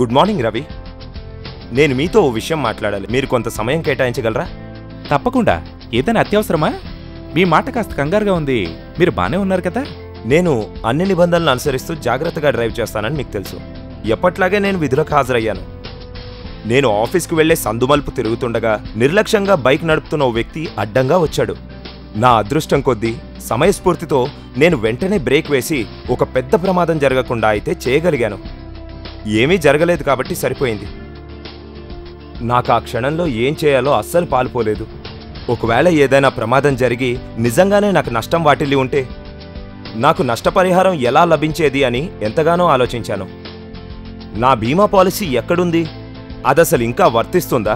Good morning Ravi. నేను మీతో ఓ విషయం మాట్లాడాలి. మీరు కొంత సమయం కేటాయించగలరా? తప్పకుండా. ఏదైనా అత్యవసరమా? మీ మాట కాస్త కంగారుగా ఉంది. మీరు బానే ఉన్నారు కదా? నేను అన్ని నిబంధనలు అనుసరిస్తూ జాగ్రత్తగా డ్రైవ్ చేస్తానని మీకు తెలుసు. ఎప్పట్లాగే నేను విధులకు హాజరయ్యాను. నేను ఆఫీస్కి వెళ్లే సందుమల్పు తిరుగుతుండగా నిర్లక్ష్యంగా బైక్ నడుపుతున్న ఓ వ్యక్తి అడ్డంగా వచ్చాడు. నా అదృష్టం కొద్దీ సమయస్ఫూర్తితో నేను వెంటనే బ్రేక్ వేసి ఒక పెద్ద ప్రమాదం జరగకుండా అయితే చేయగలిగాను. ఏమీ జరగలేదు కాబట్టి సరిపోయింది. నాకు ఆ క్షణంలో ఏం చేయాలో అస్సలు పాలుపోలేదు. ఒకవేళ ఏదైనా ప్రమాదం జరిగి నిజంగానే నాకు నష్టం వాటిల్లి ఉంటే నాకు నష్టపరిహారం ఎలా లభించేది అని ఎంతగానో ఆలోచించాను. నా బీమా పాలసీ ఎక్కడుంది, అదసలు ఇంకా వర్తిస్తుందా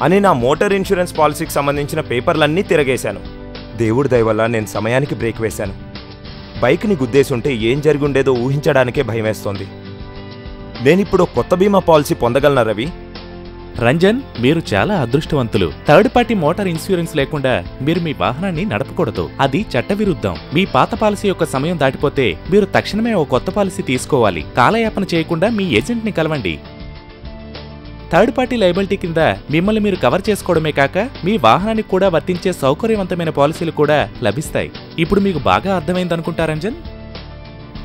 అని నా మోటార్ ఇన్సూరెన్స్ పాలసీకి సంబంధించిన పేపర్లన్నీ తిరగేశాను. దేవుడి దయ వల్ల నేను సమయానికి బ్రేక్ వేశాను. బైక్ని గుద్దేసుంటే ఏం జరిగుండేదో ఊహించడానికే భయమేస్తోంది. నేనిప్పుడు కొత్త బీమా పాలసీ పొందగలనా రవి? రంజన్, మీరు చాలా అదృష్టవంతులు. థర్డ్ పార్టీ మోటార్ ఇన్సూరెన్స్ లేకుండా మీరు మీ వాహనాన్ని నడపకూడదు. అది చట్టవిరుద్ధం. మీ పాత పాలసీ యొక్క సమయం దాటిపోతే మీరు తక్షణమే ఓ కొత్త పాలసీ తీసుకోవాలి. కాలయాపన చేయకుండా మీ ఏజెంట్ని కలవండి. థర్డ్ పార్టీ లయబిలిటీ కింద మిమ్మల్ని మీరు కవర్ చేసుకోవడమే కాక మీ వాహనానికి కూడా వర్తించే సౌకర్యవంతమైన పాలసీలు కూడా లభిస్తాయి. ఇప్పుడు మీకు బాగా అర్థమైందనుకుంటా రంజన్.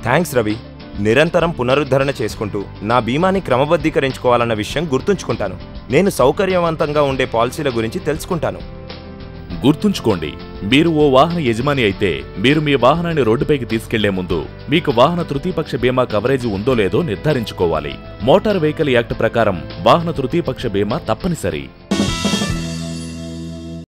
థ్యాంక్స్ రవి. నిరంతరం పునరుద్ధరణ చేసుకుంటూ నా బీమాని క్రమబద్ధీకరించుకోవాలన్న విషయం గుర్తుంచుకుంటాను. నేను సౌకర్యవంతంగా ఉండే పాలసీల గురించి తెలుసుకుంటాను. గుర్తుంచుకోండి, మీరు ఓ వాహన యజమాని అయితే మీరు మీ వాహనాన్ని రోడ్డుపైకి తీసుకెళ్లే ముందు మీకు వాహన తృతీయపక్ష బీమా కవరేజీ ఉందో లేదో నిర్ధారించుకోవాలి. మోటార్ వెహికల్ యాక్ట్ ప్రకారం వాహన తృతీయపక్ష బీమా తప్పనిసరి.